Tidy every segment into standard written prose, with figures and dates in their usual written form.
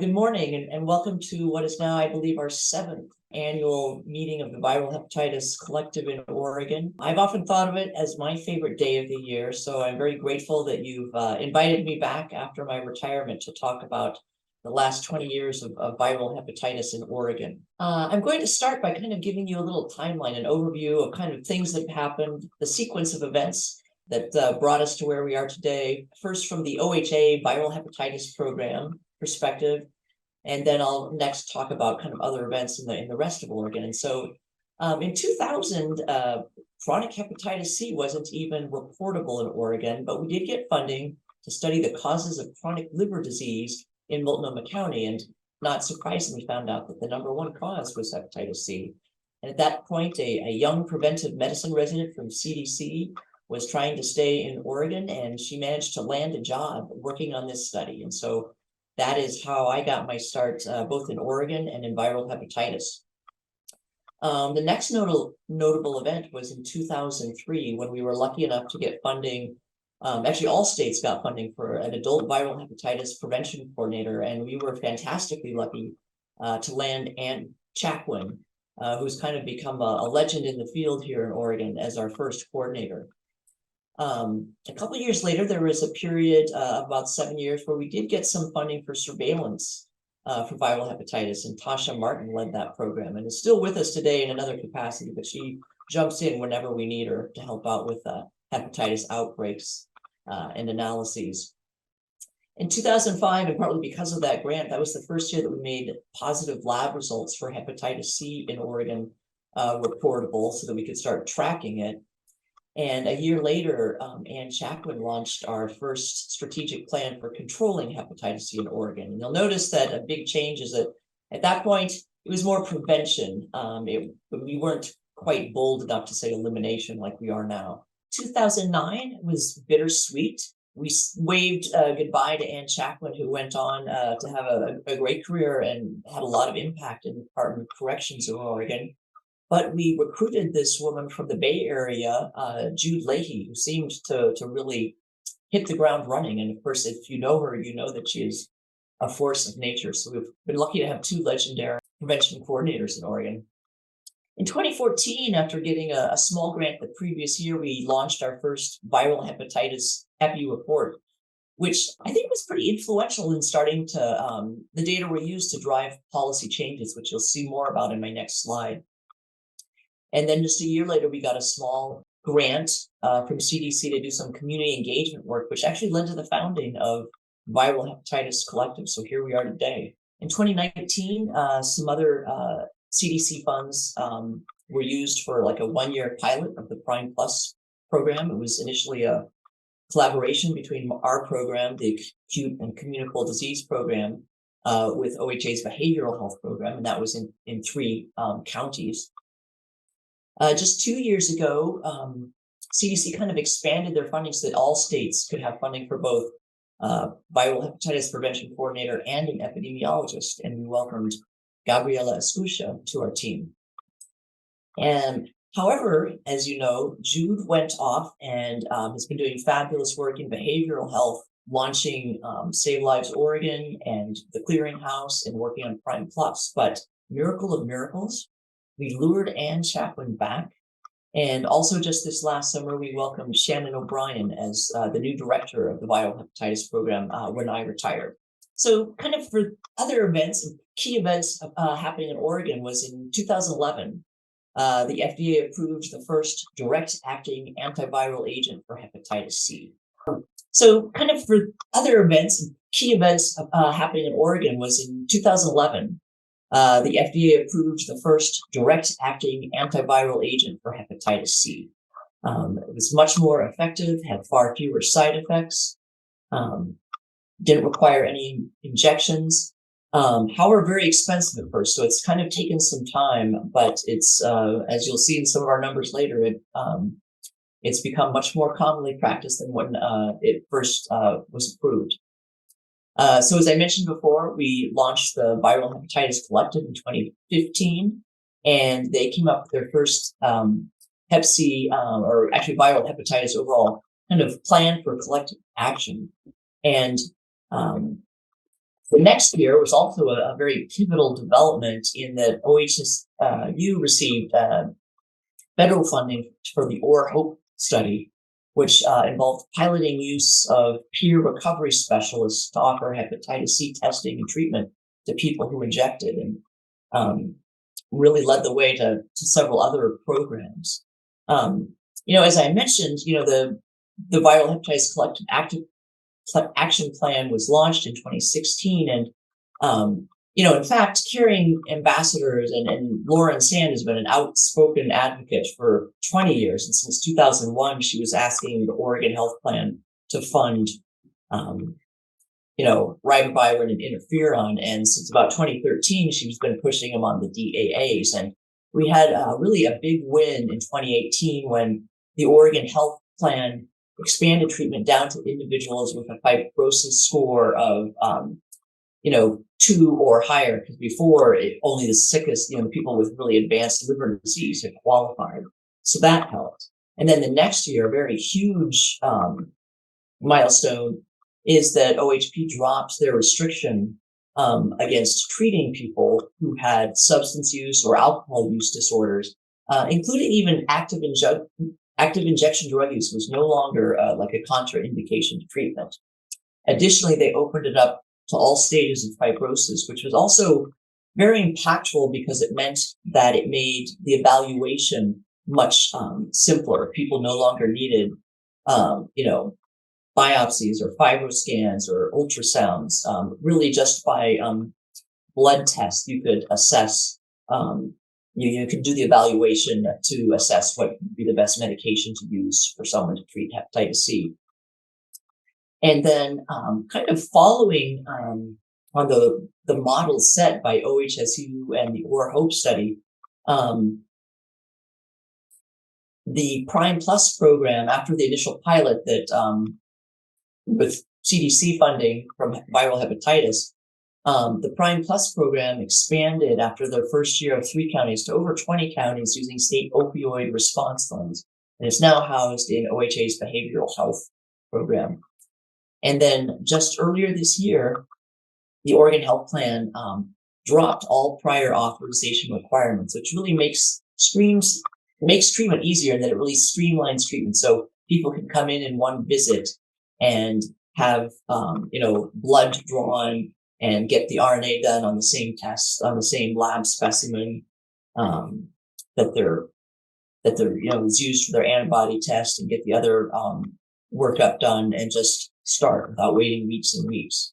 Good morning and welcome to what is now, I believe, our seventh annual meeting of the Viral Hepatitis Collective in Oregon. I've often thought of it as my favorite day of the year, so I'm very grateful that you've invited me back after my retirement to talk about the last 20 years of viral hepatitis in Oregon. I'm going to start by kind of giving you a little timeline, an overview of kind of things that happened, the sequence of events that brought us to where we are today. First, from the OHA Viral Hepatitis Program perspective, and then I'll next talk about kind of other events in the rest of Oregon. And so in 2000, chronic hepatitis C wasn't even reportable in Oregon, but we did get funding to study the causes of chronic liver disease in Multnomah County. And not surprisingly, found out that the number one cause was hepatitis C. And at that point, a young preventive medicine resident from CDC was trying to stay in Oregon, and she managed to land a job working on this study. And so that is how I got my start, both in Oregon and in viral hepatitis. The next notable event was in 2003, when we were lucky enough to get funding. Actually, all states got funding for an adult viral hepatitis prevention coordinator, and we were fantastically lucky to land Ann Chaquin, who's kind of become a legend in the field here in Oregon as our first coordinator. A couple of years later, there was a period of about 7 years where we did get some funding for surveillance for viral hepatitis, and Tasha Martin led that program and is still with us today in another capacity, but she jumps in whenever we need her to help out with hepatitis outbreaks and analyses. In 2005, and partly because of that grant, that was the first year that we made positive lab results for hepatitis C in Oregon reportable so that we could start tracking it. And a year later, Ann Chaquin launched our first strategic plan for controlling hepatitis C in Oregon. And you'll notice that a big change is that at that point, it was more prevention. We weren't quite bold enough to say elimination like we are now. 2009 was bittersweet. We waved goodbye to Ann Chaquin, who went on to have a great career and had a lot of impact in the Department of Corrections of Oregon. But we recruited this woman from the Bay Area, Jude Leahy, who seemed to really hit the ground running. And of course, if you know her, you know that she is a force of nature. So we've been lucky to have two legendary prevention coordinators in Oregon. In 2014, after getting a small grant the previous year, we launched our first viral hepatitis Epi report, which I think was pretty influential in starting to, the data were used to drive policy changes, which you'll see more about in my next slide. And then just a year later, we got a small grant from CDC to do some community engagement work, which actually led to the founding of Viral Hepatitis Collective. So here we are today. In 2019, some other CDC funds were used for like a one-year pilot of the Prime Plus program. It was initially a collaboration between our program, the Acute and Communicable Disease Program, with OHA's Behavioral Health Program, and that was in three counties. Just 2 years ago, CDC kind of expanded their funding so that all states could have funding for both viral hepatitis prevention coordinator and an epidemiologist, and we welcomed Gabriela Escucha to our team. And however, as you know, Jude went off and has been doing fabulous work in behavioral health, launching Save Lives Oregon and the Clearinghouse and working on Prime Plus. But miracle of miracles, we lured Ann Chaquin back. And also just this last summer, we welcomed Shannon O'Brien as the new director of the viral hepatitis program when I retired. So kind of for other events, and key events happening in Oregon was in 2011, the FDA approved the first direct-acting antiviral agent for hepatitis C. So kind of for other events, and key events happening in Oregon was in 2011, the FDA approved the first direct-acting antiviral agent for hepatitis C. It was much more effective, had far fewer side effects, didn't require any injections. However, very expensive at first, so it's kind of taken some time, but it's, as you'll see in some of our numbers later, it's become much more commonly practiced than when it first was approved. So as I mentioned before, we launched the Viral Hepatitis Collective in 2015, and they came up with their first Hep C, or actually viral hepatitis overall kind of plan for collective action. And The next year was also a very pivotal development in that OHSU received federal funding for the Hope study, which involved piloting use of peer recovery specialists to offer hepatitis C testing and treatment to people who injected, and really led the way to several other programs. As I mentioned, the Viral Hepatitis Collective Action Plan was launched in 2016, and in fact, Curing Ambassadors and Lauren Sand has been an outspoken advocate for 20 years. And since 2001, she was asking the Oregon Health Plan to fund, ribavirin and interferon. And since about 2013, she's been pushing them on the DAAs. And we had really a big win in 2018 when the Oregon Health Plan expanded treatment down to individuals with a fibrosis score of 2 or higher, because before only the sickest, the people with really advanced liver disease had qualified. So that helped. And then the next year, a very huge milestone is that OHP dropped their restriction against treating people who had substance use or alcohol use disorders, including even active injection drug use was no longer like a contraindication to treatment. Additionally, they opened it up to all stages of fibrosis, which was also very impactful because it meant that it made the evaluation much simpler. People no longer needed, biopsies or fibroscans or ultrasounds. Really, just by blood tests, you could assess. You could do the evaluation to assess what would be the best medication to use for someone to treat hepatitis C. And then kind of following on the model set by OHSU and the Hope study, the Prime Plus program, after the initial pilot that with CDC funding from viral hepatitis, the Prime Plus program expanded after their first year of 3 counties to over 20 counties using state opioid response funds. And it's now housed in OHA's behavioral health program. And then just earlier this year, the Oregon Health Plan dropped all prior authorization requirements, which really makes treatment easier, and that it really streamlines treatment. So people can come in one visit and have, blood drawn and get the RNA done on the same test, on the same lab specimen that is used for their antibody test, and get the other workup done and just start without waiting weeks and weeks.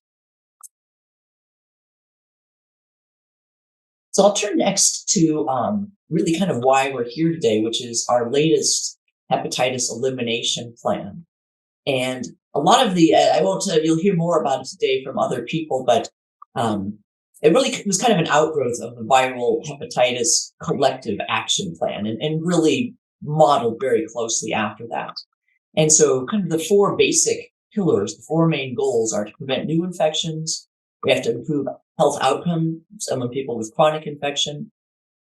So I'll turn next to really kind of why we're here today, which is our latest hepatitis elimination plan. And a lot of you'll hear more about it today from other people, but it really was kind of an outgrowth of the Viral Hepatitis Collective Action Plan, and really modeled very closely after that. And so kind of the 4 basic pillars, the 4 main goals are to prevent new infections. We have to improve health outcomes among people with chronic infection,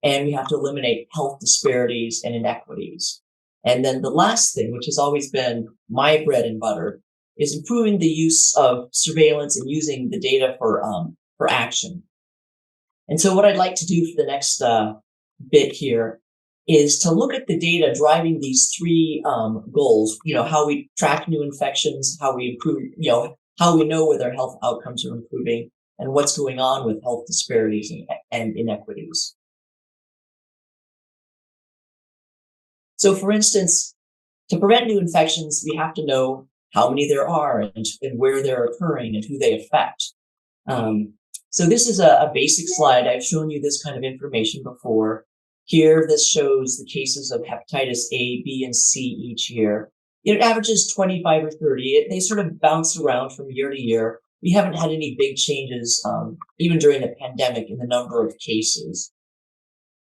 and we have to eliminate health disparities and inequities. And then the last thing, which has always been my bread and butter, is improving the use of surveillance and using the data for action. And so what I'd like to do for the next bit here is to look at the data driving these 3 goals, how we track new infections, how we improve, how we know whether health outcomes are improving, and what's going on with health disparities and inequities. So for instance, to prevent new infections, we have to know how many there are and where they're occurring and who they affect. So this is a basic slide. I've shown you this kind of information before. Here, this shows the cases of hepatitis A, B, and C each year. It averages 25 or 30. They sort of bounce around from year to year. We haven't had any big changes, even during the pandemic, in the number of cases.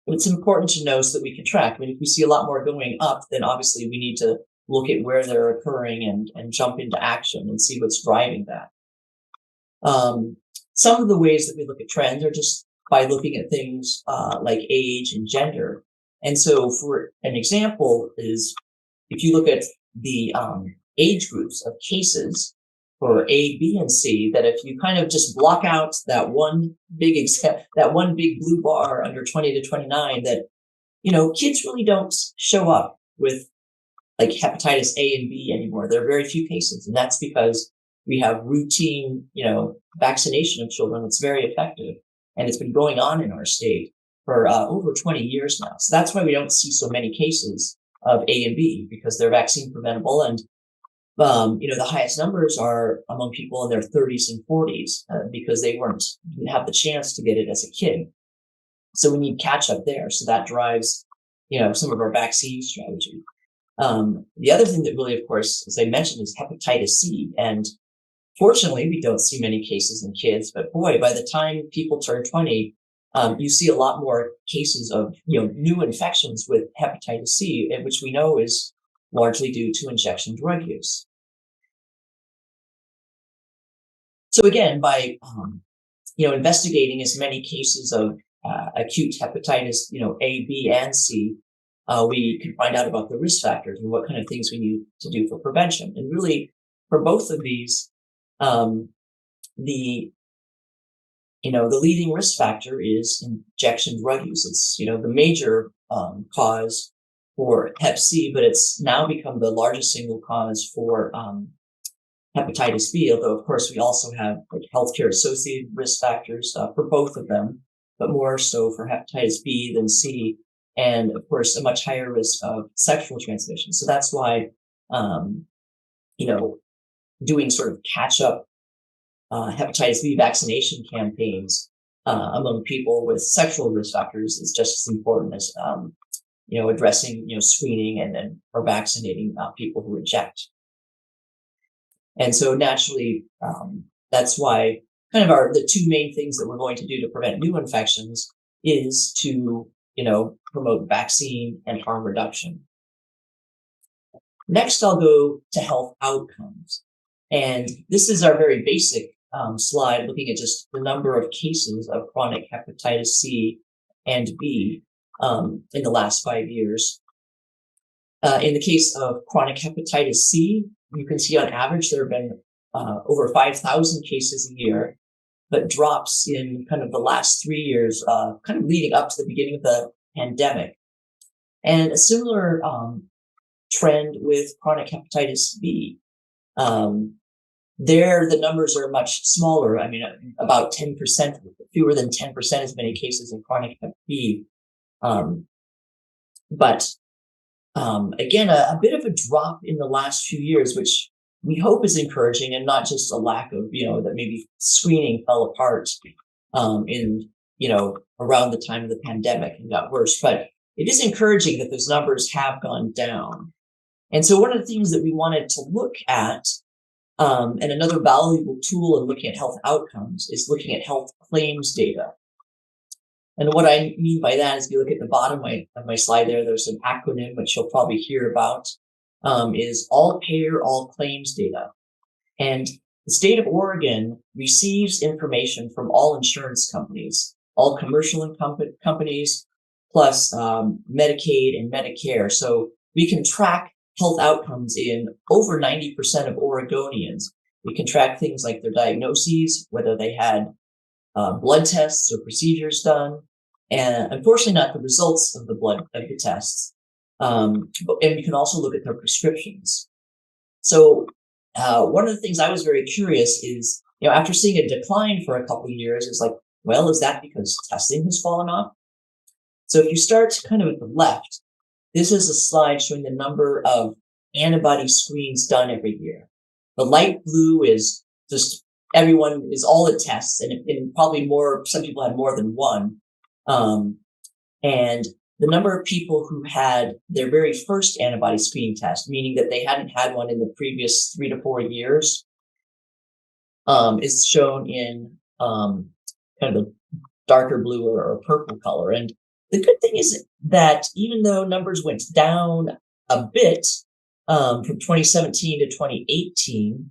But it's important to know so that we can track. I mean, if we see a lot more going up, then obviously we need to look at where they're occurring and jump into action and see what's driving that. Some of the ways that we look at trends are just by looking at things like age and gender. And so for an example is, if you look at the age groups of cases, for A, B, and C, that if you kind of just block out that one big blue bar under 20 to 29, that, kids really don't show up with like hepatitis A and B anymore. There are very few cases, and that's because we have routine, vaccination of children that's very effective, and it's been going on in our state for over 20 years now. So that's why we don't see so many cases of A and B, because they're vaccine preventable. And the highest numbers are among people in their 30s and 40s because they didn't have the chance to get it as a kid. So we need catch up there. So that drives, some of our vaccine strategy. The other thing that really, of course, as I mentioned, is hepatitis C. And fortunately, we don't see many cases in kids, but boy, by the time people turn 20, you see a lot more cases of, new infections with hepatitis C, which we know is largely due to injection drug use. So again, by, investigating as many cases of acute hepatitis, A, B, and C, we can find out about the risk factors and what kind of things we need to do for prevention. And really, for both of these, the leading risk factor is injection drug use. It's, the major cause for Hep C, but it's now become the largest single cause for hepatitis B, although, of course, we also have like healthcare associated risk factors for both of them, but more so for hepatitis B than C, and of course, a much higher risk of sexual transmission. So that's why, doing sort of catch up hepatitis B vaccination campaigns among people with sexual risk factors is just as important as, addressing, screening or vaccinating people who inject. And so naturally, that's why kind of the two main things that we're going to do to prevent new infections is to, promote vaccine and harm reduction. Next, I'll go to health outcomes. And this is our very basic slide looking at just the number of cases of chronic hepatitis C and B in the last 5 years. In the case of chronic hepatitis C, you can see on average there have been over 5,000 cases a year, but drops in kind of the last 3 years, kind of leading up to the beginning of the pandemic. And a similar trend with chronic hepatitis B. There, the numbers are much smaller. I mean, about 10%, fewer than 10% as many cases in chronic hep B. But again, a bit of a drop in the last few years, which we hope is encouraging, and not just a lack of, that maybe screening fell apart around the time of the pandemic and got worse. But it is encouraging that those numbers have gone down. And so one of the things that we wanted to look at, and another valuable tool in looking at health outcomes, is looking at health claims data. And what I mean by that is, if you look at the bottom of my slide there's an acronym, which you'll probably hear about, is all payer, all claims data. And the state of Oregon receives information from all insurance companies, all commercial companies, plus Medicaid and Medicare. So we can track health outcomes in over 90% of Oregonians. We can track things like their diagnoses, whether they had blood tests or procedures done, and unfortunately not the results of the tests. And we can also look at their prescriptions. So one of the things I was very curious is, after seeing a decline for a couple of years, is like, well, is that because testing has fallen off? So if you start kind of at the left, this is a slide showing the number of antibody screens done every year. The light blue is just everyone is all the tests, and probably more, some people had more than one. And the number of people who had their very first antibody screening test, meaning that they hadn't had one in the previous 3 to 4 years, is shown in kind of the darker blue or purple color. And the good thing is that even though numbers went down a bit from 2017 to 2018,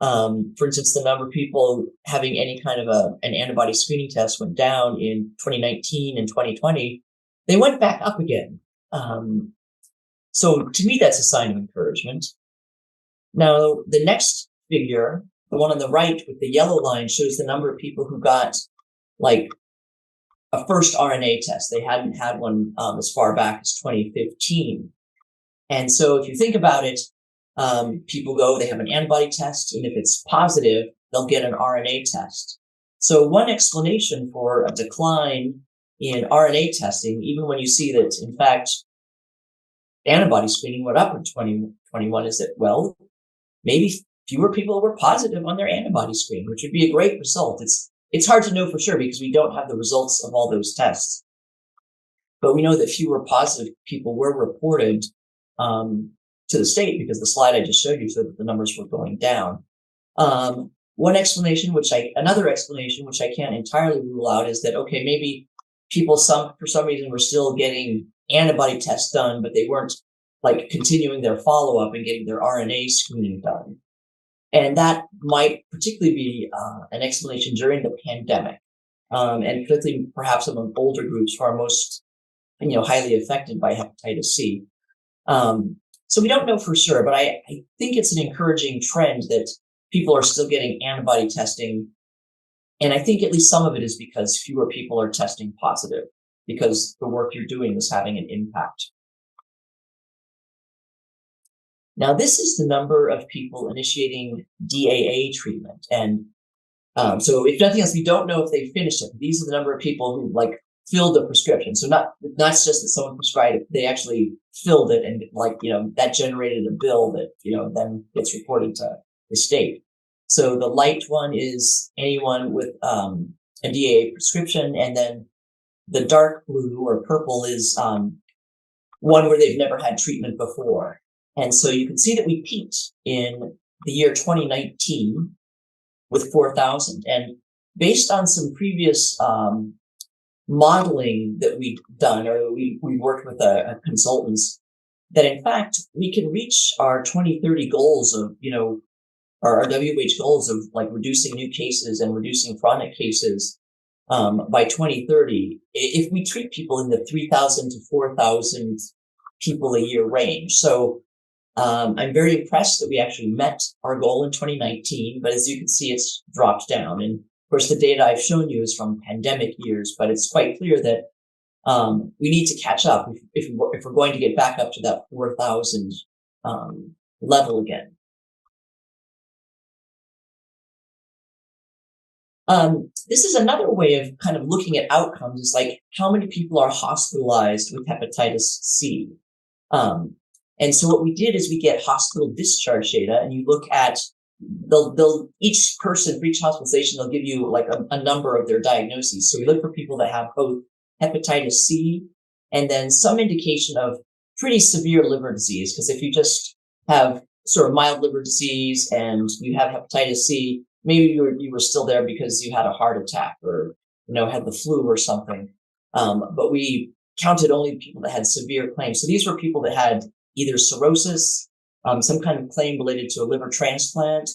for instance, the number of people having any kind of an antibody screening test went down in 2019 and 2020, they went back up again. So to me, that's a sign of encouragement. Now, the next figure The one on the right with the yellow line shows the number of people who got like a first RNA test. They hadn't had one as far back as 2015. And so if you think about it, people go, they have an antibody test, and if it's positive, they'll get an RNA test. So one explanation for a decline in RNA testing, even when you see that, in fact, antibody screening went up in 2021, is that, well, maybe fewer people were positive on their antibody screen, which would be a great result. It's hard to know for sure because we don't have the results of all those tests. But we know that fewer positive people were reported to the state because the slide I just showed you showed that the numbers were going down. Another explanation, which I can't entirely rule out, is that, okay, maybe people for some reason were still getting antibody tests done, but they weren't like continuing their follow-up and getting their RNA screening done. And that might particularly be an explanation during the pandemic, and particularly perhaps among older groups who are most, highly affected by hepatitis C. So we don't know for sure, but I think it's an encouraging trend that people are still getting antibody testing. And I think at least some of it is because fewer people are testing positive, because the work you're doing is having an impact. Now, this is the number of people initiating DAA treatment. And so if nothing else, we don't know if they finished it. These are the number of people who filled the prescription. So not just that someone prescribed it, they actually filled it, and that generated a bill that, then gets reported to the state. So the light one is anyone with a DAA prescription, and then the dark blue or purple is one where they've never had treatment before. And so you can see that we peaked in the year 2019 with 4,000. And based on some previous modeling that we've done, or we worked with consultants, that in fact we can reach our 2030 goals of, our WH goals of reducing new cases and reducing chronic cases by 2030 if we treat people in the 3,000 to 4,000 people a year range. So I'm very impressed that we actually met our goal in 2019, but as you can see, it's dropped down. And of course, the data I've shown you is from pandemic years, but it's quite clear that we need to catch up if we're going to get back up to that 4,000 level again. This is another way of kind of looking at outcomes, is how many people are hospitalized with hepatitis C. And so what we did is we get hospital discharge data, and you look at each person for each hospitalization, they'll give you a number of their diagnoses. So we look for people that have both hepatitis C and then some indication of pretty severe liver disease. Because if you just have sort of mild liver disease and you have hepatitis C, maybe you were still there because you had a heart attack or, had the flu or something. But we counted only people that had severe claims. So these were people that had either cirrhosis, some kind of claim related to a liver transplant,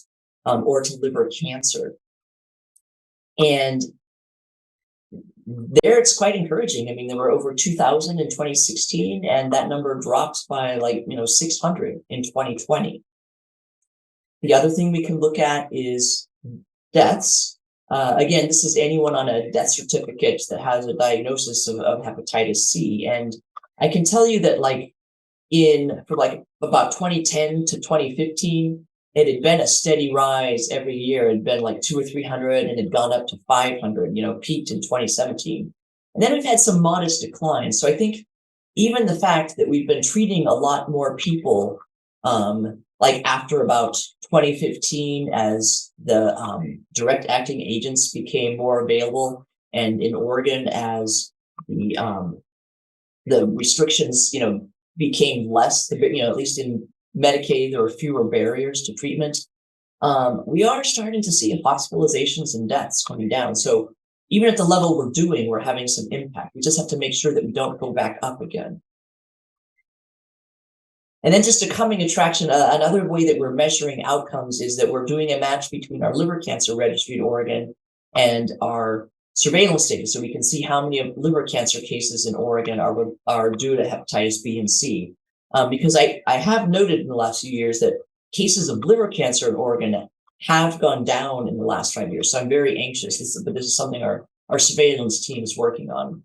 or to liver cancer. And there it's quite encouraging. I mean, there were over 2,000 in 2016, and that number dropped by 600 in 2020. The other thing we can look at is deaths. Again, this is anyone on a death certificate that has a diagnosis of hepatitis C. And I can tell you that for about 2010 to 2015, it had been a steady rise every year. It had been 200 or 300 and had gone up to 500, peaked in 2017. And then we've had some modest declines. So I think even the fact that we've been treating a lot more people, after about 2015, as the direct acting agents became more available, and in Oregon as the restrictions, became less, at least in Medicaid, there were fewer barriers to treatment. We are starting to see hospitalizations and deaths coming down. So even at the level we're doing, we're having some impact. We just have to make sure that we don't go back up again. And then just a coming attraction, another way that we're measuring outcomes is that we're doing a match between our liver cancer registry in Oregon and our surveillance data. So we can see how many of liver cancer cases in Oregon are due to hepatitis B and C. Because I have noted in the last few years that cases of liver cancer in Oregon have gone down in the last 5 years. So I'm very anxious. But this is something our surveillance team is working on.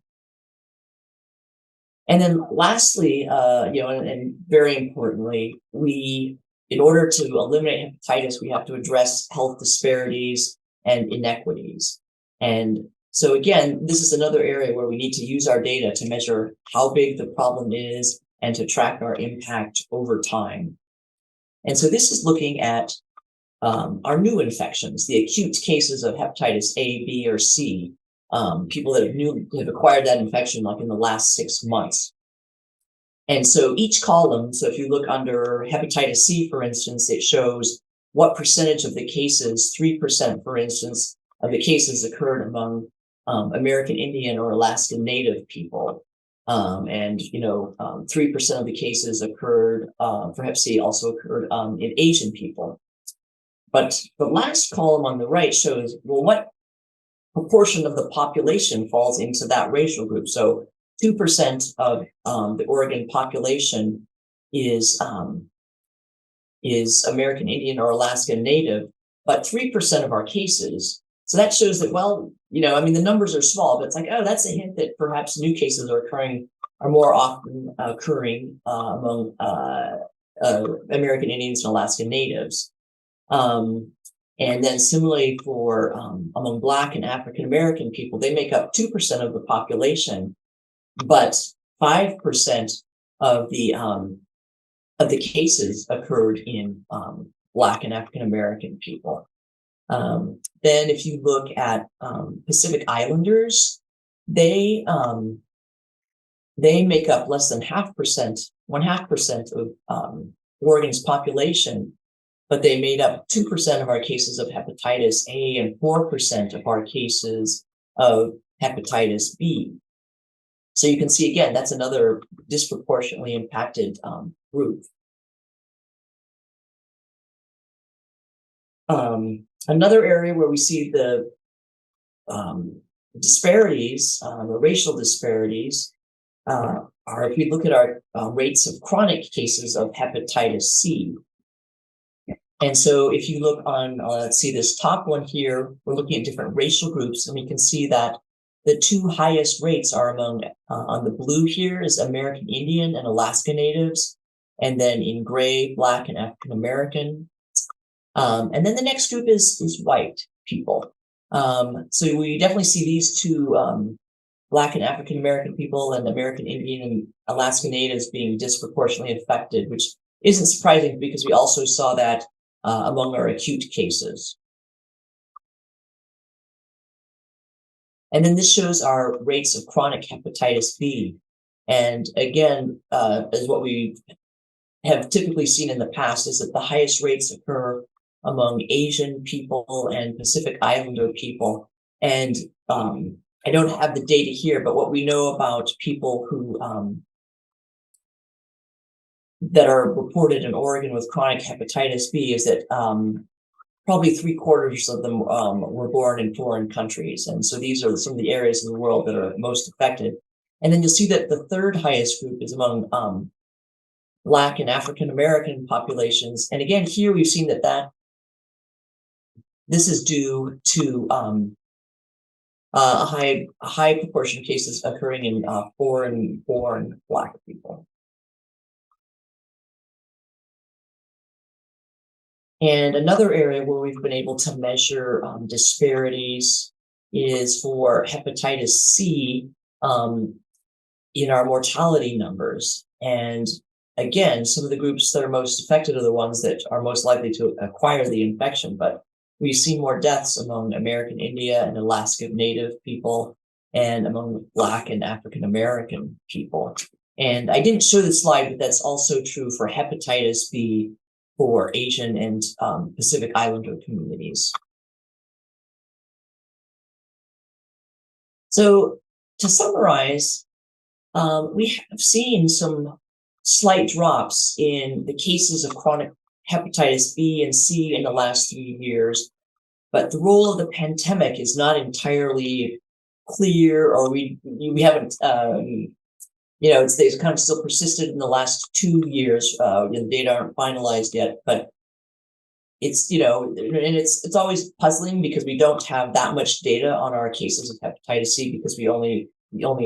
And then lastly, and very importantly, in order to eliminate hepatitis, we have to address health disparities and inequities. And so again, this is another area where we need to use our data to measure how big the problem is and to track our impact over time. And so this is looking at our new infections, the acute cases of hepatitis A, B, or C, people that have acquired that infection like in the last 6 months. And so each column, so if you look under hepatitis C, for instance, it shows what percentage of the cases, 3%, for instance, of the cases occurred among American Indian or Alaskan Native people. And 3% of the cases occurred for hep C also occurred in Asian people. But the last column on the right shows, well, what proportion of the population falls into that racial group. So 2% of the Oregon population is American Indian or Alaskan Native, but 3% of our cases. So that shows that, the numbers are small, but it's like, oh, that's a hint that perhaps new cases are more often occurring among American Indians and Alaskan Natives. And then similarly for among Black and African American people, they make up 2% of the population, but 5% of the cases occurred in Black and African American people. Then if you look at Pacific Islanders, they make up less than 1.5% of Oregon's population, but they made up 2% of our cases of hepatitis A and 4% of our cases of hepatitis B. So you can see, again, that's another disproportionately impacted group. Another area where we see the disparities, the racial disparities, are if we look at our rates of chronic cases of hepatitis C. And so if you look on, let's see this top one here, we're looking at different racial groups, and we can see that the two highest rates are among, on the blue here is American Indian and Alaska Natives, and then in gray, Black and African American. And then the next group is white people. So we definitely see these two, Black and African American people and American Indian and Alaska Natives being disproportionately affected, which isn't surprising because we also saw that among our acute cases. And then this shows our rates of chronic hepatitis B. And again, as what we have typically seen in the past, is that the highest rates occur among Asian people and Pacific Islander people. And I don't have the data here, but what we know about people who that are reported in Oregon with chronic hepatitis B is that probably 3/4 of them were born in foreign countries. And so these are some of the areas in the world that are most affected. And then you'll see that the third highest group is among Black and African American populations. And again, here we've seen that this is due to a high proportion of cases occurring in foreign-born Black people. And another area where we've been able to measure disparities is for hepatitis C in our mortality numbers. And again, some of the groups that are most affected are the ones that are most likely to acquire the infection, but we've seen more deaths among American Indian and Alaska Native people and among Black and African American people. And I didn't show this slide, but that's also true for hepatitis B for Asian and Pacific Islander communities. So to summarize, we have seen some slight drops in the cases of chronic hepatitis B and C in the last 3 years, but the role of the pandemic is not entirely clear, or we haven't, it's kind of still persisted in the last 2 years. The data aren't finalized yet, but it's, you know, and it's always puzzling because we don't have that much data on our cases of hepatitis C, because the only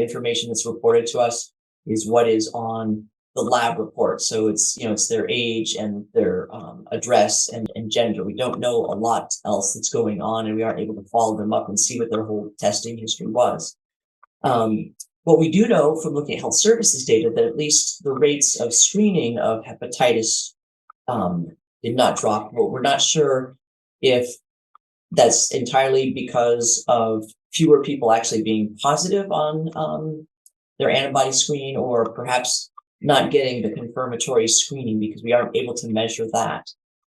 information that's reported to us is what is on the lab report. So it's, you know, it's their age and their address and gender. We don't know a lot else that's going on, and we aren't able to follow them up and see what their whole testing history was. What we do know from looking at health services data, that at least the rates of screening of hepatitis did not drop. But we're not sure if that's entirely because of fewer people actually being positive on their antibody screen, or perhaps not getting the confirmatory screening because we aren't able to measure that.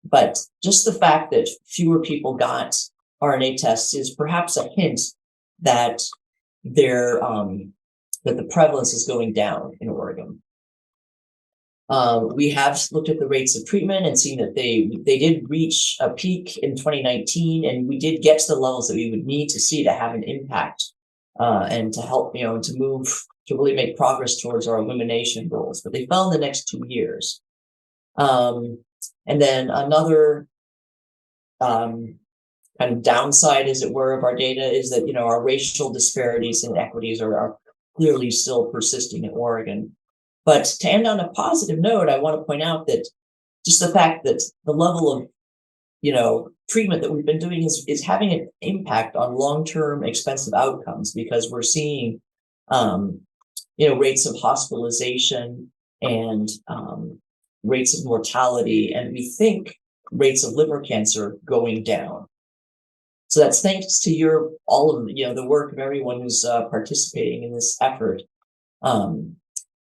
But just the fact that fewer people got RNA tests is perhaps a hint that that the prevalence is going down in Oregon. We have looked at the rates of treatment and seen that they did reach a peak in 2019, and we did get to the levels that we would need to see to have an impact and to help, you know, to move to really make progress towards our elimination goals. But they fell in the next 2 years. And then another kind of downside, as it were, of our data is that, you know, our racial disparities and inequities are clearly still persisting in Oregon. But to end on a positive note, I want to point out that just the fact that the level of, you know, treatment that we've been doing is having an impact on long-term expensive outcomes, because we're seeing, you know, rates of hospitalization and rates of mortality, and we think rates of liver cancer going down. So that's thanks to all of, you know, the work of everyone who's participating in this effort.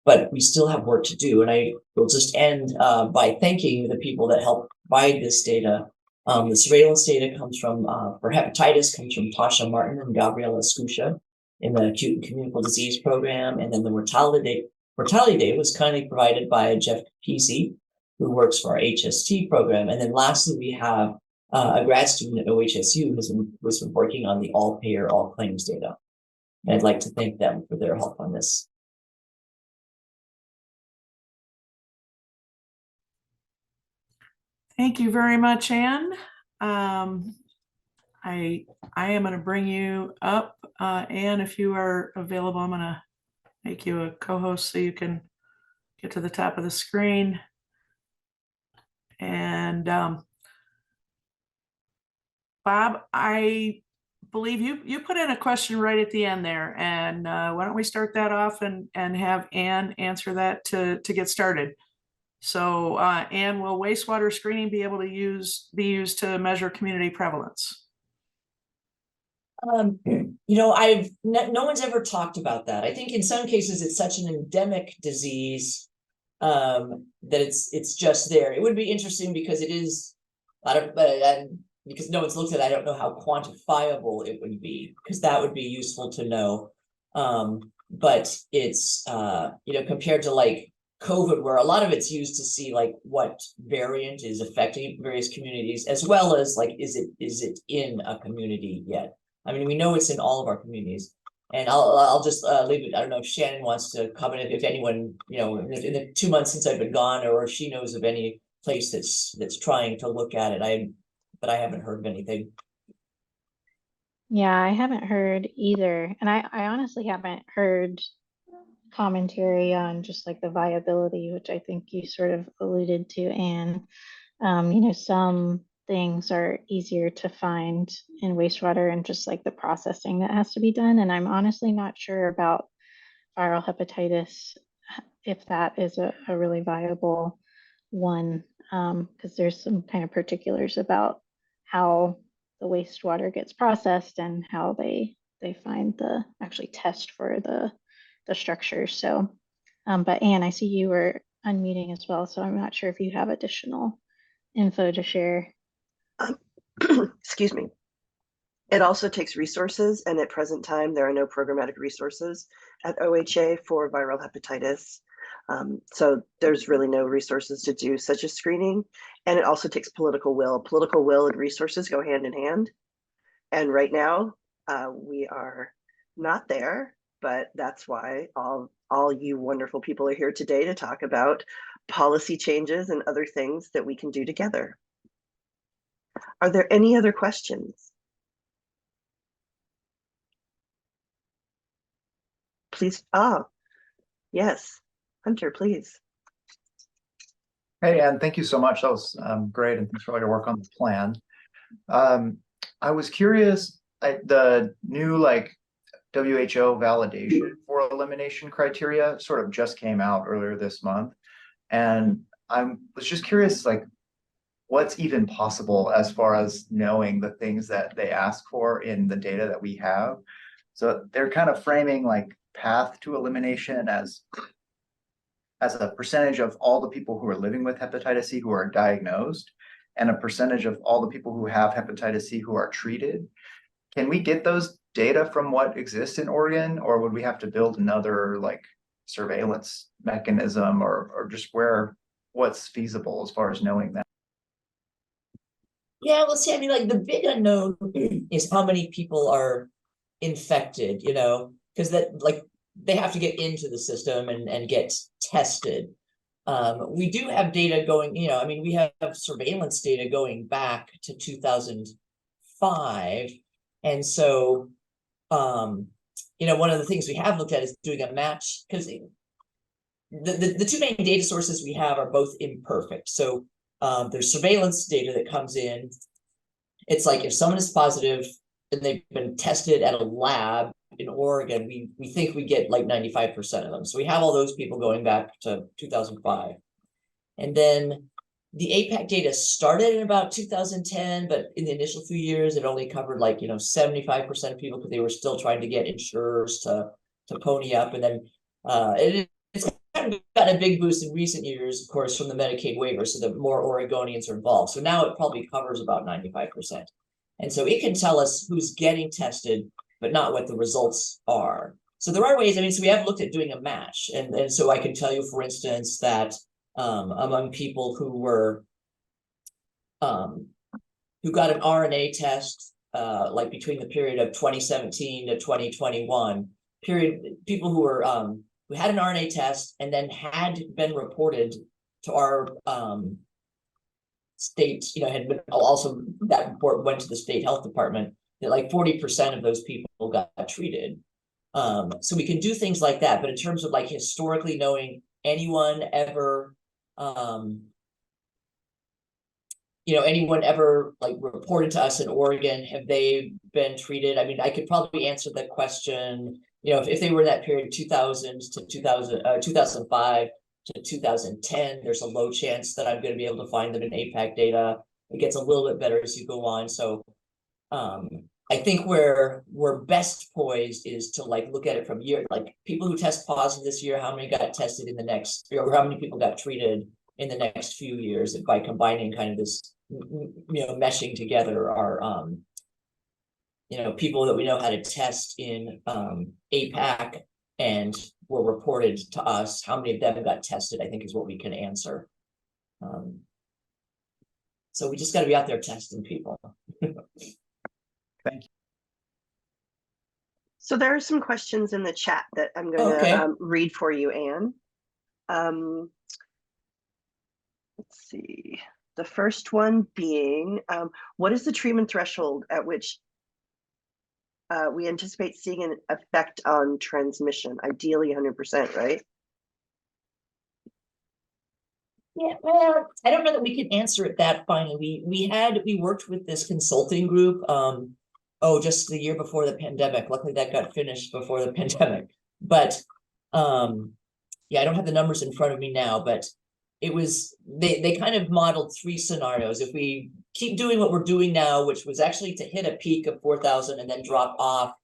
But we still have work to do. And I will just end by thanking the people that helped provide this data. The surveillance data comes from, for hepatitis, comes from Tasha Martin and Gabriela Escutia in the Acute and Communicable Disease Program. And then the mortality data was kindly provided by Jeff Capisi, who works for our HST program. And then lastly, we have a grad student at OHSU who's been working on the all-payer, all-claims data. And I'd like to thank them for their help on this. Thank you very much, Anne. I am going to bring you up. Anne, if you are available, I'm going to make you a co-host so you can get to the top of the screen. And Bob, I believe you put in a question right at the end there. And why don't we start that off and have Anne answer that to get started. So Anne, will wastewater screening be able to be used to measure community prevalence? You know, no one's ever talked about that. I think in some cases it's such an endemic disease that it's just there. It would be interesting because it is, because no one's looked at it, I don't know how quantifiable it would be, because that would be useful to know. But it's you know, compared to like COVID, where a lot of it's used to see like what variant is affecting various communities, as well as like, is it in a community yet? I mean, we know it's in all of our communities. And I'll just leave it. I don't know if Shannon wants to comment, if anyone, you know, in the 2 months since I've been gone, or if she knows of any place that's trying to look at it. But I haven't heard of anything. Yeah, I haven't heard either. And I honestly haven't heard commentary on just like the viability, which I think you sort of alluded to, Anne. You know, some things are easier to find in wastewater and just like the processing that has to be done. And I'm honestly not sure about viral hepatitis, if that is a really viable one, because there's some kind of particulars about how the wastewater gets processed and how they find actually test for the structure. So, but Anne, I see you were unmuting as well, so I'm not sure if you have additional info to share. Excuse me. It also takes resources, and at present time, there are no programmatic resources at OHA for viral hepatitis. So there's really no resources to do such a screening. And it also takes political will. Political will and resources go hand in hand. And right now, we are not there, but that's why all you wonderful people are here today to talk about policy changes and other things that we can do together. Are there any other questions? Please, yes, Hunter, please. Hey, Ann, thank you so much. That was great, and thanks for all your work on the plan. I was curious, the new WHO validation for elimination criteria sort of just came out earlier this month, and I was just curious, what's even possible as far as knowing the things that they ask for in the data that we have. So they're kind of framing path to elimination as a percentage of all the people who are living with hepatitis C who are diagnosed, and a percentage of all the people who have hepatitis C who are treated. Can we get those data from what exists in Oregon, or would we have to build another surveillance mechanism, or just what's feasible as far as knowing that? Yeah, well, see, I mean, the big unknown is how many people are infected, because they have to get into the system and get tested. We do have data going, I mean, we have surveillance data going back to 2005. And so, one of the things we have looked at is doing a match, because the two main data sources we have are both imperfect. So there's surveillance data that comes in. It's if someone is positive and they've been tested at a lab in Oregon, we think we get 95% of them. So we have all those people going back to 2005. And then the APAC data started in about 2010, but in the initial few years, it only covered 75% of people, because they were still trying to get insurers to pony up. And then it's kind of gotten a big boost in recent years, of course, from the Medicaid waiver, so that more Oregonians are involved. So now it probably covers about 95%. And so it can tell us who's getting tested, but not what the results are. So there are ways, I mean, so we have looked at doing a match. And so I can tell you, for instance, that among people who were, who got an RNA test, between the period of 2017 to 2021, people who were, who had an RNA test and then had been reported to our state, had been also, that report went to the state health department, that 40% of those people got treated. So we can do things like that, but in terms of historically knowing anyone ever, anyone ever reported to us in Oregon, have they been treated? I mean, I could probably answer that question, if they were in that period 2000 to 2005 to 2010, there's a low chance that I'm going to be able to find them in APAC data. It gets a little bit better as you go on. So I think where we're best poised is to look at it from year, people who test positive this year, how many got tested in the next, or how many people got treated in the next few years, and by combining kind of this, meshing together our, people that we know how to test in APAC and were reported to us, how many of them got tested, I think is what we can answer. So we just got to be out there testing people. Thank you. So there are some questions in the chat that I'm going to read for you, Anne. Let's see. The first one being, what is the treatment threshold at which we anticipate seeing an effect on transmission? Ideally 100%, right? Yeah, well, I don't know that we can answer it that finally. We worked with this consulting group, just the year before the pandemic. Luckily that got finished before the pandemic. But yeah, I don't have the numbers in front of me now, but it was, they kind of modeled 3 scenarios. If we keep doing what we're doing now, which was actually to hit a peak of 4,000 and then drop off,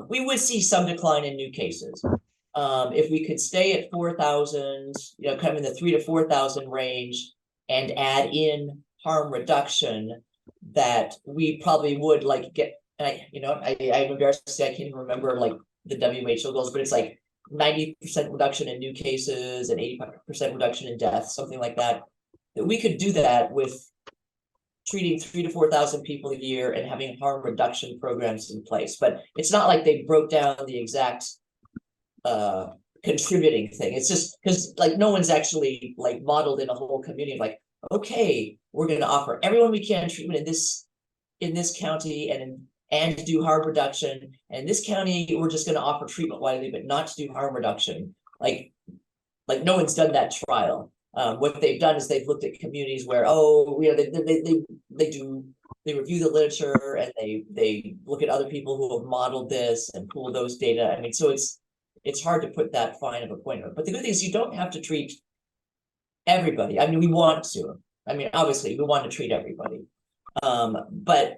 we would see some decline in new cases. If we could stay at 4,000, kind of in the 3,000 to 4,000 range, and add in harm reduction, that we probably would get, I'm embarrassed to say I can't even remember the WHO goals, but it's 90% reduction in new cases and 85% reduction in deaths, something like that. That we could do that with treating 3,000 to 4,000 people a year and having harm reduction programs in place. But it's not like they broke down the exact contributing thing. It's just because no one's actually modeled in a whole community of okay, we're going to offer everyone we can treatment in this county and do harm reduction. And in this county, we're just going to offer treatment widely, but not to do harm reduction. Like no one's done that trial. What they've done is they've looked at communities where, they review the literature and they look at other people who have modeled this and pool those data. I mean, so it's hard to put that fine of a point on it. But the good thing is you don't have to treat everybody. I mean, we want to. I mean, obviously, we want to treat everybody. But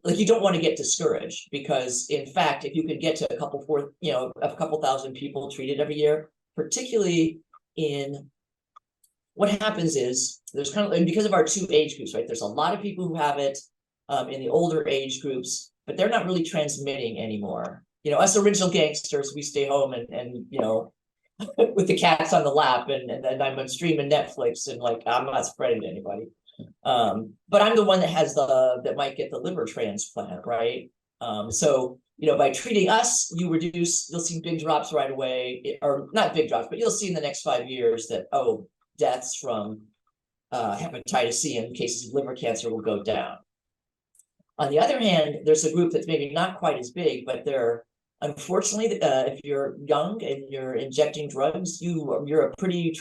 like you don't want to get discouraged, because in fact, if you could get to a couple thousand people treated every year, particularly in what happens is there's kind of, and because of our two age groups, right? There's a lot of people who have it in the older age groups, but they're not really transmitting anymore. You know, us original gangsters, we stay home and you know, with the cats on the lap, and then I'm streaming Netflix, and like I'm not spreading to anybody. But I'm the one that might get the liver transplant, right? So you know, by treating us, you'll see big drops right away, or not big drops, but you'll see in the next 5 years that deaths from hepatitis C and cases of liver cancer will go down. On the other hand, there's a group that's maybe not quite as big, but they're unfortunately, if you're young and you're injecting drugs, you're a pretty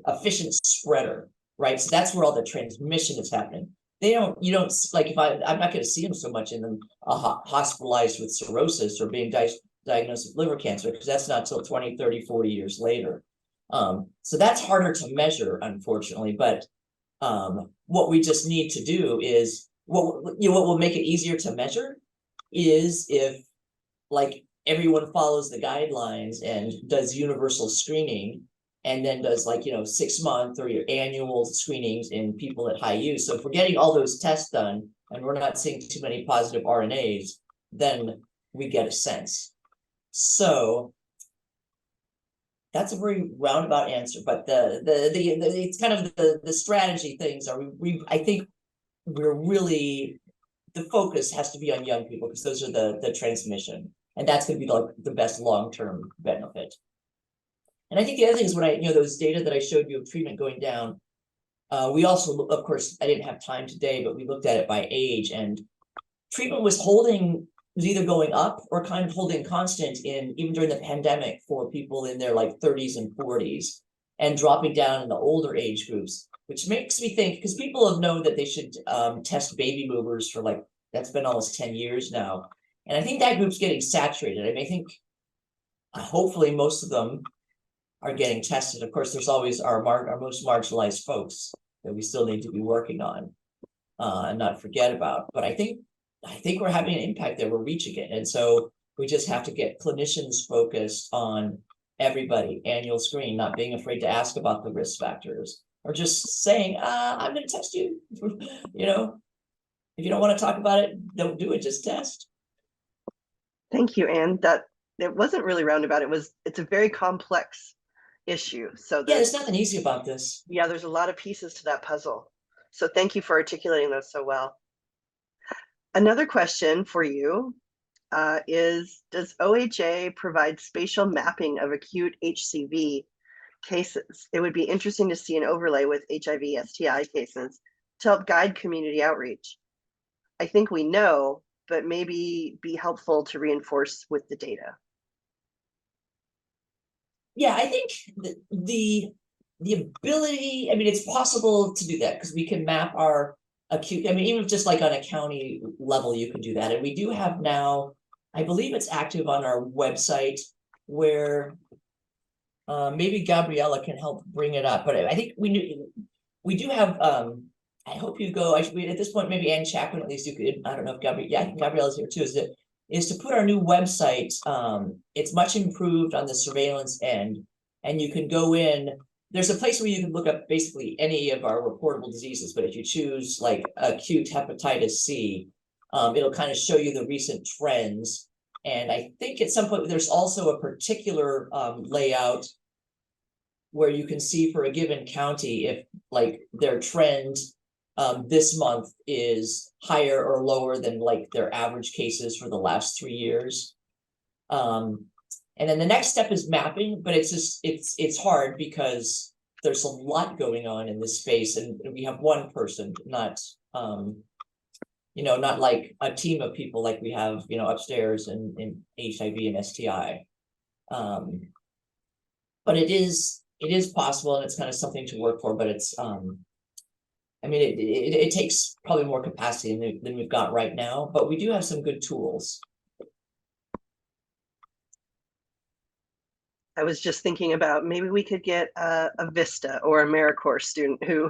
efficient spreader, right? So that's where all the transmission is happening. You don't like, I'm not going to see them so much in them hospitalized with cirrhosis or being diagnosed with liver cancer, because that's not till 20, 30, 40 years later. So that's harder to measure, unfortunately. But what we just need to do is what will make it easier to measure is if like everyone follows the guidelines and does universal screening, and then does 6-month or your annual screenings in people at high use. So if we're getting all those tests done and we're not seeing too many positive RNAs, then we get a sense. So that's a very roundabout answer, but it's kind of the strategy things are I think we're really, the focus has to be on young people, because those are the transmission, and that's going to be the best long-term benefit. And I think the other thing is when those data that I showed you of treatment going down, we also, of course, I didn't have time today, but we looked at it by age, and treatment was either going up or kind of holding constant even during the pandemic for people in their 30s and 40s, and dropping down in the older age groups, which makes me think, because people have known that they should test baby boomers for that's been almost 10 years now. And I think that group's getting saturated. I mean, I think hopefully most of them are getting tested. Of course, there's always our most marginalized folks that we still need to be working on and not forget about. But I think we're having an impact there. We're reaching it. And so we just have to get clinicians focused on everybody, annual screen, not being afraid to ask about the risk factors, or just saying, I'm going to test you. If you don't want to talk about it, don't do it, just test. Thank you, Anne. That it wasn't really roundabout. It's a very complex issue. So there's nothing easy about this. Yeah, there's a lot of pieces to that puzzle. So thank you for articulating those so well. Another question for you is, does OHA provide spatial mapping of acute HCV cases? It would be interesting to see an overlay with HIV STI cases to help guide community outreach. I think we know, but maybe be helpful to reinforce with the data. Yeah, I think the ability, I mean, it's possible to do that because we can map our acute, I mean, even just on a county level, you can do that. And we do have now, I believe it's active on our website, where maybe Gabriella can help bring it up. But I think we do have, I hope you go, at this point, maybe Ann Chapman, at least you could, I don't know if Gabriella's here too, is to put our new website. It's much improved on the surveillance end, and you can go in. There's a place where you can look up basically any of our reportable diseases, but if you choose acute hepatitis C, it'll kind of show you the recent trends. And I think at some point there's also a particular layout where you can see for a given county if their trend this month is higher or lower than their average cases for the last 3 years. And then the next step is mapping, but it's hard because there's a lot going on in this space, and we have one person, not not like a team of people like we have, upstairs in HIV and STI. But it is possible, and it's kind of something to work for, but it's it takes probably more capacity than we've got right now, but we do have some good tools. I was just thinking about maybe we could get a Vista or a AmeriCorps student who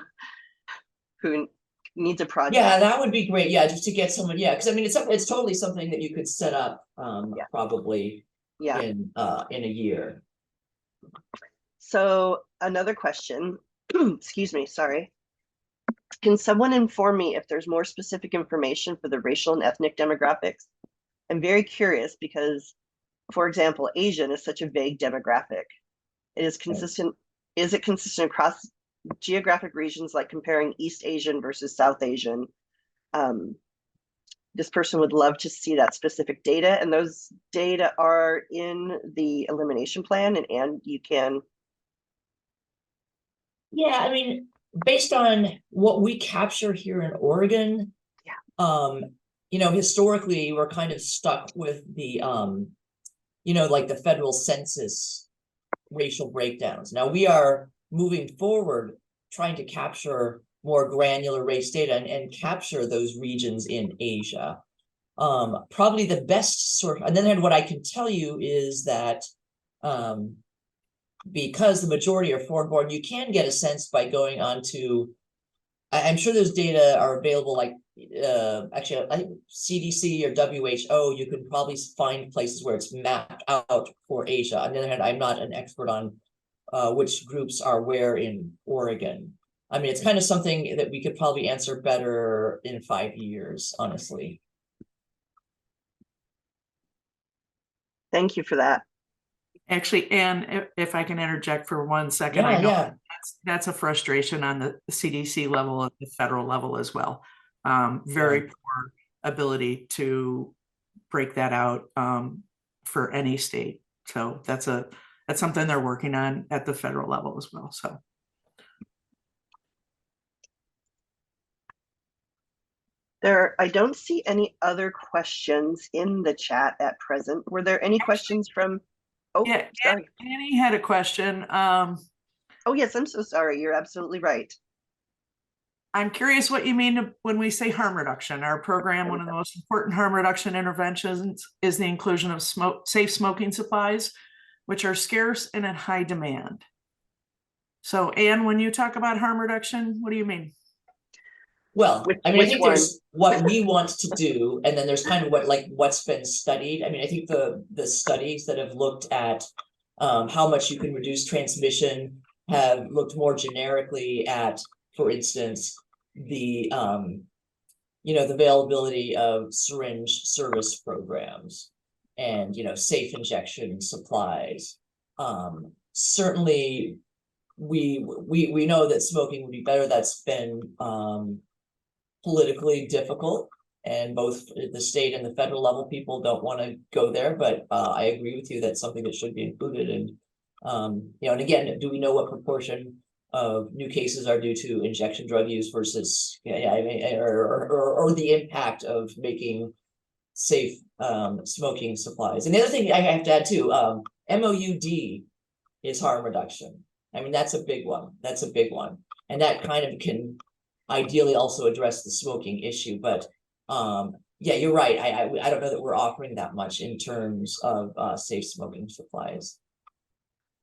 needs a project. Yeah, that would be great. Yeah, just to get someone. Yeah, because it's totally something that you could set up probably in a year. So another question, excuse me, sorry. Can someone inform me if there's more specific information for the racial and ethnic demographics? I'm very curious because, for example, Asian is such a vague demographic. Is it consistent across geographic regions, like comparing East Asian versus South Asian? This person would love to see that specific data, and those data are in the elimination plan, and you can. Yeah, based on what we capture here in Oregon, historically we're kind of stuck with the like the federal census racial breakdowns. Now we are moving forward, trying to capture more granular race data and capture those regions in Asia. Probably the best sort of, and then what I can tell you is that because the majority are foreign-born, you can get a sense by going on to, I'm sure those data are available, like actually I think CDC or WHO, you can probably find places where it's mapped out for Asia. On the other hand, I'm not an expert on which groups are where in Oregon. It's kind of something that we could probably answer better in 5 years, honestly. Thank you for that. Actually, Anne, if I can interject for 1 second, I know that's a frustration on the CDC level, at the federal level as well. Very poor ability to break that out for any state. So that's something they're working on at the federal level as well. So. I don't see any other questions in the chat at present. Were there any questions from? Oh, yeah, sorry. Annie had a question. Oh, yes, I'm so sorry. You're absolutely right. I'm curious what you mean when we say harm reduction. Our program, one of the most important harm reduction interventions is the inclusion of safe smoking supplies, which are scarce and in high demand. So, Anne, when you talk about harm reduction, what do you mean? Well, I think there's what we want to do, and then there's kind of what's been studied. I think the studies that have looked at how much you can reduce transmission have looked more generically at, for instance, the the availability of syringe service programs and safe injection supplies. Certainly we know that smoking would be better. That's been politically difficult, and both the state and the federal level people don't want to go there, but I agree with you that's something that should be included. And and again, do we know what proportion of new cases are due to injection drug use versus or the impact of making safe smoking supplies? And the other thing I have to add too, MOUD is harm reduction. That's a big one. And that kind of can ideally also address the smoking issue, but yeah, you're right. I don't know that we're offering that much in terms of safe smoking supplies.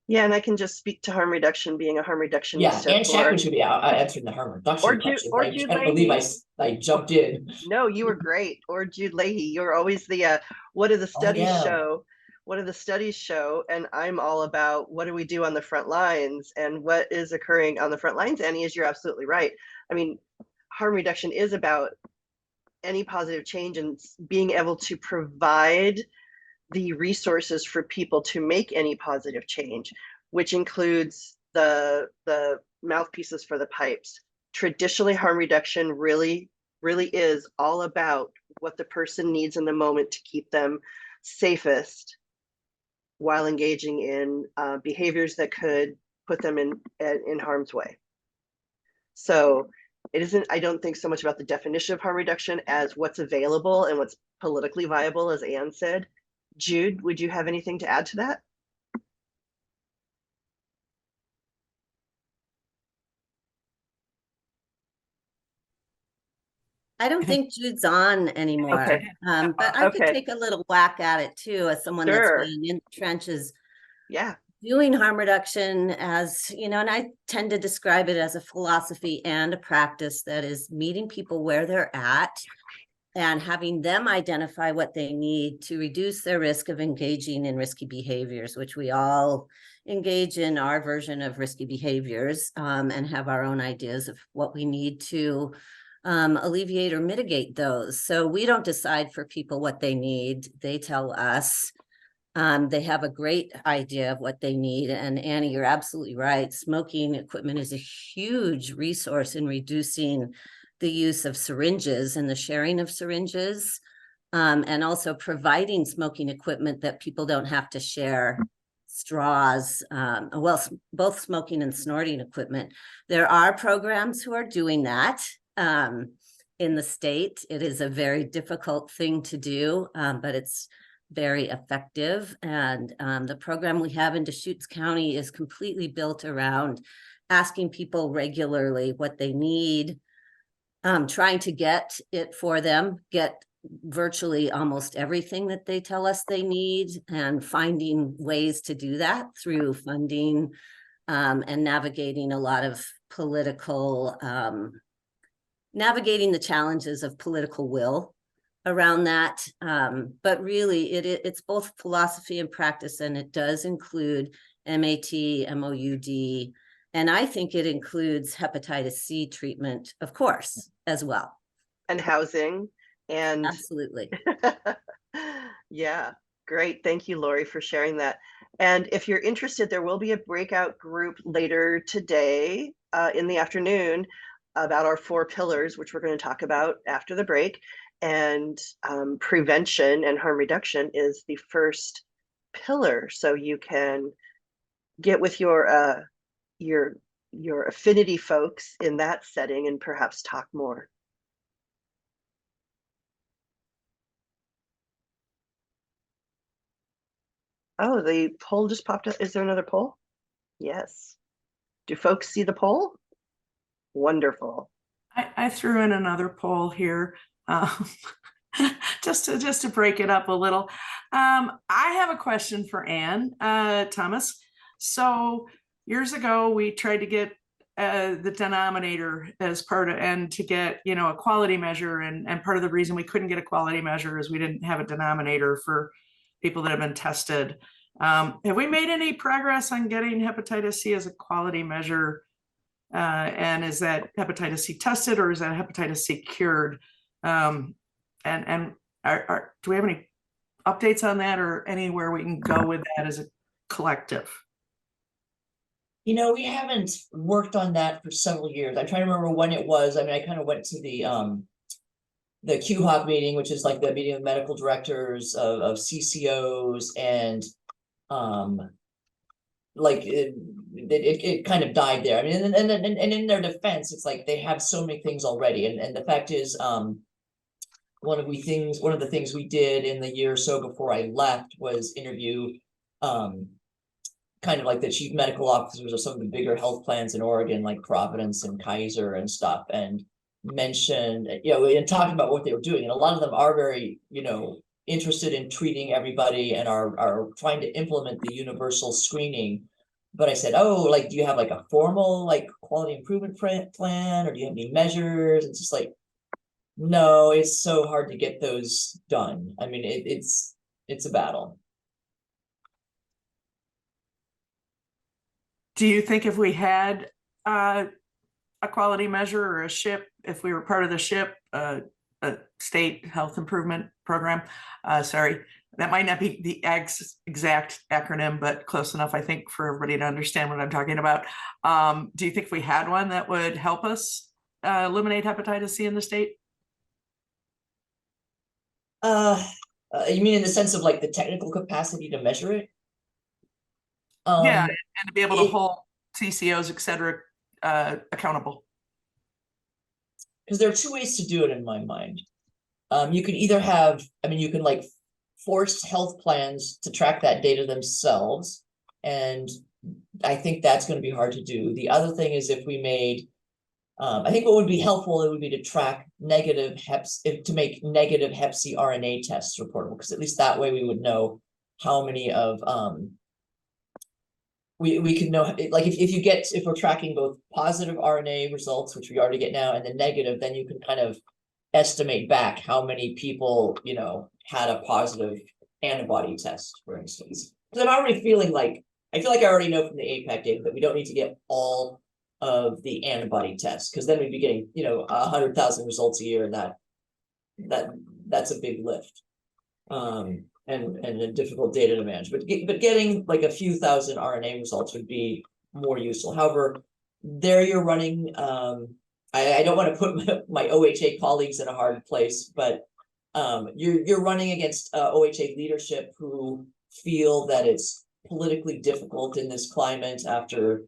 Yeah, and I can just speak to harm reduction being a harm reduction. Yeah, and Chapman should be answering the harm reduction question. I can't believe I jumped in. No, you were great. Or Jude Leahy, you're always the what do the studies show? What do the studies show? And I'm all about what do we do on the front lines and what is occurring on the front lines. Annie, you're absolutely right. Harm reduction is about any positive change and being able to provide the resources for people to make any positive change, which includes the mouthpieces for the pipes. Traditionally, harm reduction really is all about what the person needs in the moment to keep them safest while engaging in behaviors that could put them in harm's way. So it isn't, I don't think so much about the definition of harm reduction as what's available and what's politically viable, as Anne said. Jude, would you have anything to add to that? I don't think Jude's on anymore. Okay. But I could Okay. take a little whack at it too, as someone that's Sure. been in the trenches Yeah. doing harm reduction, as you know, and I tend to describe it as a philosophy and a practice that is meeting people where they're at and having them identify what they need to reduce their risk of engaging in risky behaviors, which we all engage in our version of risky behaviors, and have our own ideas of what we need to alleviate or mitigate those. So we don't decide for people what they need. They tell us. They have a great idea of what they need. And Annie, you're absolutely right. Smoking equipment is a huge resource in reducing the use of syringes and the sharing of syringes, and also providing smoking equipment that people don't have to share straws, well, both smoking and snorting equipment. There are programs who are doing that in the state. It is a very difficult thing to do, but it's very effective. And the program we have in Deschutes County is completely built around asking people regularly what they need, trying to get it for them, get virtually almost everything that they tell us they need, and finding ways to do that through funding, and navigating a lot of political, navigating the challenges of political will around that. But really it's both philosophy and practice, and it does include MAT, MOUD, and I think it includes hepatitis C treatment, of course, as well. And housing and Absolutely. yeah, great. Thank you, Lori, for sharing that. And if you're interested, there will be a breakout group later today in the afternoon about our 4 pillars, which we're going to talk about after the break. And prevention and harm reduction is the first pillar. So you can get with your affinity folks in that setting and perhaps talk more. Oh, the poll just popped up. Is there another poll? Yes. Do folks see the poll? Wonderful. I threw in another poll here, just to break it up a little. I have a question for Anne Thomas. So years ago, we tried to get the denominator as part of, and to get, you know, a quality measure, and part of the reason we couldn't get a quality measure is we didn't have a denominator for people that have been tested. Have we made any progress on getting hepatitis C as a quality measure? And is that hepatitis C tested, or is that hepatitis C cured? And do we have any updates on that, or anywhere we can go with that as a collective? You know, we haven't worked on that for several years. I'm trying to remember when it was. I mean, I kind of went to the QHOC meeting, which is like the meeting of medical directors of CCOs, and like it kind of died there. I mean, and in their defense, it's like they have so many things already. And the fact is, one of the things we did in the year or so before I left was interview kind of like the chief medical officers of some of the bigger health plans in Oregon, like Providence and Kaiser and stuff, and mentioned, you know, and talking about what they were doing. And a lot of them are very, you know, interested in treating everybody and are trying to implement the universal screening. But I said, oh, like, do you have like a formal like quality improvement plan, or do you have any measures? It's just like, no, it's so hard to get those done. I mean, it's a battle. Do you think if we had a quality measure or a SHIP, if we were part of the SHIP, a state health improvement program, sorry, that might not be the exact acronym, but close enough, I think, for everybody to understand what I'm talking about. Do you think if we had one that would help us eliminate hepatitis C in the state? You mean in the sense of like the technical capacity to measure it? Yeah, and to be able to CCOs, et cetera, accountable? Because there are two ways to do it in my mind. You can either have, I mean, you can like force health plans to track that data themselves. And I think that's going to be hard to do. The other thing is if we made, I think what would be helpful, it would be to track negative to make negative Hep C RNA tests reportable, because at least that way we would know how many of, we can know, like if we're tracking both positive RNA results, which we already get now, and the negative, then you can kind of estimate back how many people, you know, had a positive antibody test, for instance. Because I'm already feeling like, I feel like I already know from the APAC data that we don't need to get all of the antibody tests, because then we'd be getting, you know, 100,000 results a year, and that's a big lift. And a difficult data to manage, but getting like a few thousand RNA results would be more useful. However, there you're running, I don't want to put my OHA colleagues in a hard place, but you're running against OHA leadership who feel that it's politically difficult in this climate after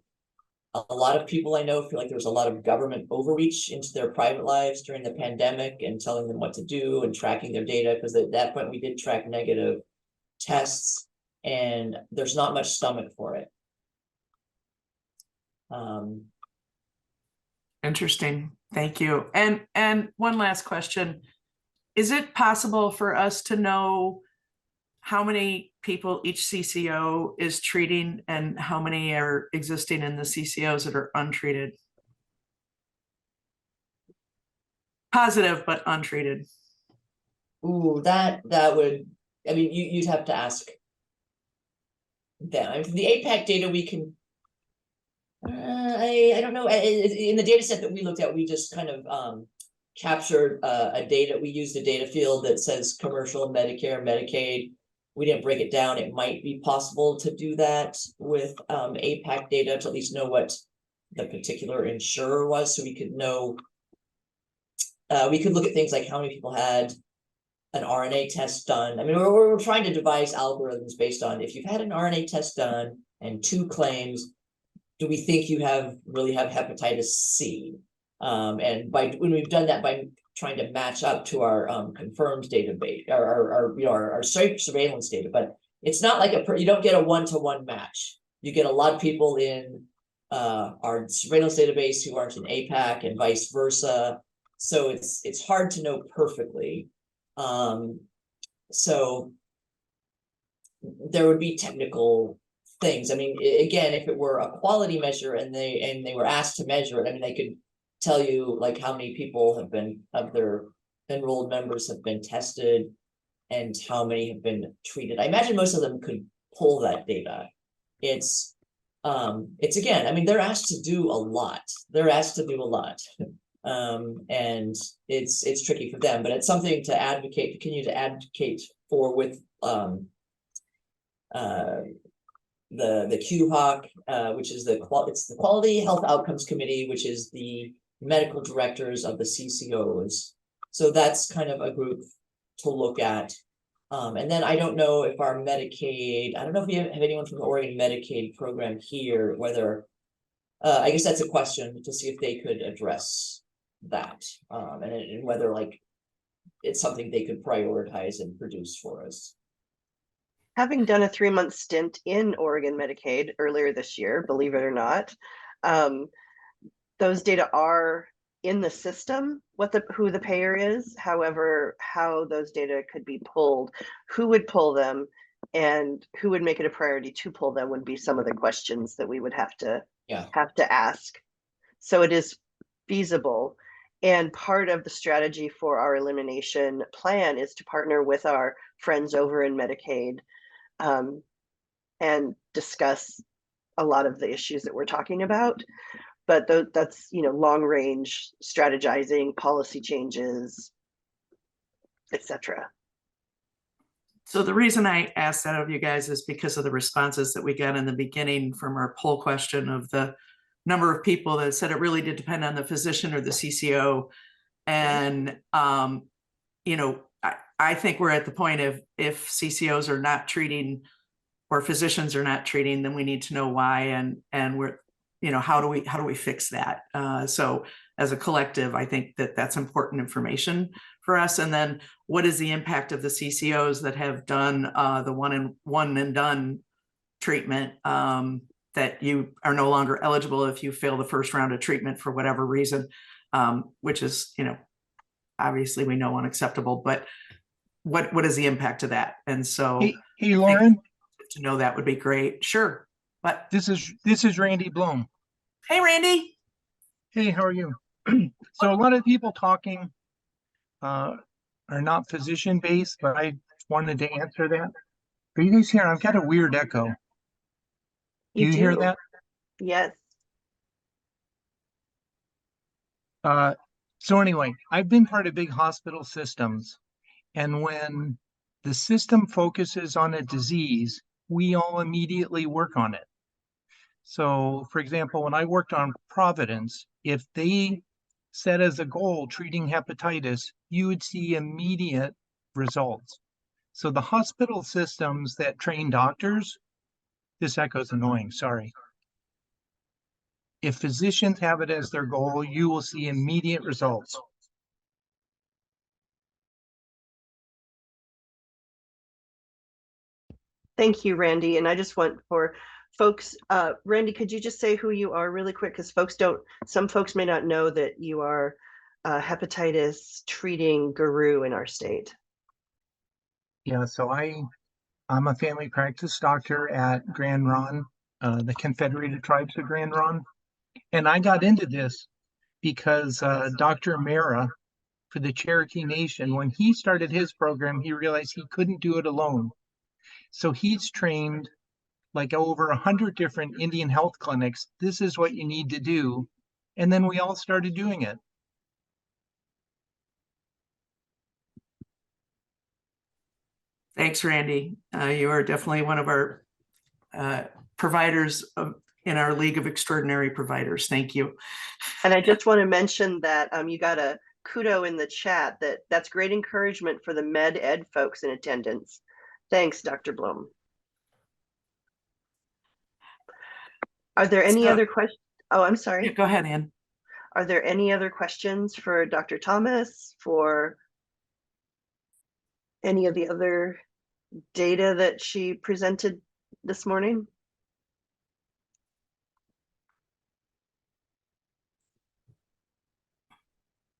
a lot of people I know feel like there's a lot of government overreach into their private lives during the pandemic and telling them what to do and tracking their data, because at that point we did track negative tests and there's not much stomach for it. Interesting. Thank you. And one last question. Is it possible for us to know how many people each CCO is treating and how many are existing in the CCOs that are untreated? Positive, but untreated. Ooh, that would, I mean, you'd have to ask them. I mean, from the APAC data, we can, I don't know, in the data set that we looked at, we just kind of captured we used a data field that says commercial, Medicare, Medicaid. We didn't break it down. It might be possible to do that with APAC data to at least know what the particular insurer was, so we could know, we could look at things like how many people had an RNA test done. I mean, we're trying to devise algorithms based on if you've had an RNA test done and 2 claims, do we think you really have hepatitis C? And when we've done that by trying to match up to our confirmed database, our surveillance data, but it's not like you don't get a 1-to-1 match. You get a lot of people in our surveillance database who aren't in APAC and vice versa. So it's hard to know perfectly. So there would be technical things. I mean, again, if it were a quality measure and they were asked to measure it, I mean, they could tell you like how many people of their enrolled members have been tested and how many have been treated. I imagine most of them could pull that data. It's again, I mean, they're asked to do a lot. And it's tricky for them, but it's something to continue to advocate for with the QHOC, which is it's the Quality Health Outcomes Committee, which is the medical directors of the CCOs. So that's kind of a group to look at. And then I don't know if our Medicaid, I don't know if we have anyone from the Oregon Medicaid program here, whether, I guess that's a question to see if they could address that, and whether like it's something they could prioritize and produce for us. Having done a 3-month stint in Oregon Medicaid earlier this year, believe it or not, those data are in the system, who the payer is. However, how those data could be pulled, who would pull them, and who would make it a priority to pull them would be some of the questions that we would have to ask. So it is feasible. And part of the strategy for our elimination plan is to partner with our friends over in Medicaid and discuss a lot of the issues that we're talking about. But that's, you know, long range strategizing, policy changes, etc. So the reason I asked that of you guys is because of the responses that we got in the beginning from our poll question of the number of people that said it really did depend on the physician or the CCO. And, you know, I think we're at the point of if CCOs are not treating or physicians are not treating, then we need to know why. And how do we fix that? So as a collective, I think that that's important information for us. And then what is the impact of the CCOs that have done the one and done treatment, that you are no longer eligible if you fail the first round of treatment for whatever reason, which is, obviously we know unacceptable, but what is the impact of that? And so Hey, Lauren, to know that would be great. Sure. But this is Randy Bloom. hey, Randy. Hey, how are you? So a lot of people talking are not physician based, but I wanted to answer that. Are you guys hearing? I've got a weird echo. Do you hear that? Yes. So anyway, I've been part of big hospital systems, and when the system focuses on a disease, we all immediately work on it. So, for example, when I worked on Providence, if they set as a goal treating hepatitis, you would see immediate results. So the hospital systems that train doctors, this echo's annoying, sorry. If physicians have it as their goal, you will see immediate results. Thank you, Randy. And I just want for folks, Randy, could you just say who you are really quick? Because some folks may not know that you are a hepatitis treating guru in our state. Yeah, so I'm a family practice doctor at Grand Ronde, the Confederated Tribes of Grand Ronde. And I got into this because Dr. Mara for the Cherokee Nation, when he started his program, he realized he couldn't do it alone. So he's trained like over 100 different Indian health clinics. This is what you need to do. And then we all started doing it. Thanks, Randy. You are definitely one of our providers in our League of Extraordinary Providers. Thank you. And I just want to mention that you got a kudo in the chat that's great encouragement for the med ed folks in attendance. Thanks, Dr. Blum. Are there any other questions? Oh, I'm sorry. Yeah, go ahead, Ann. Are there any other questions for Dr. Thomas, for any of the other data that she presented this morning?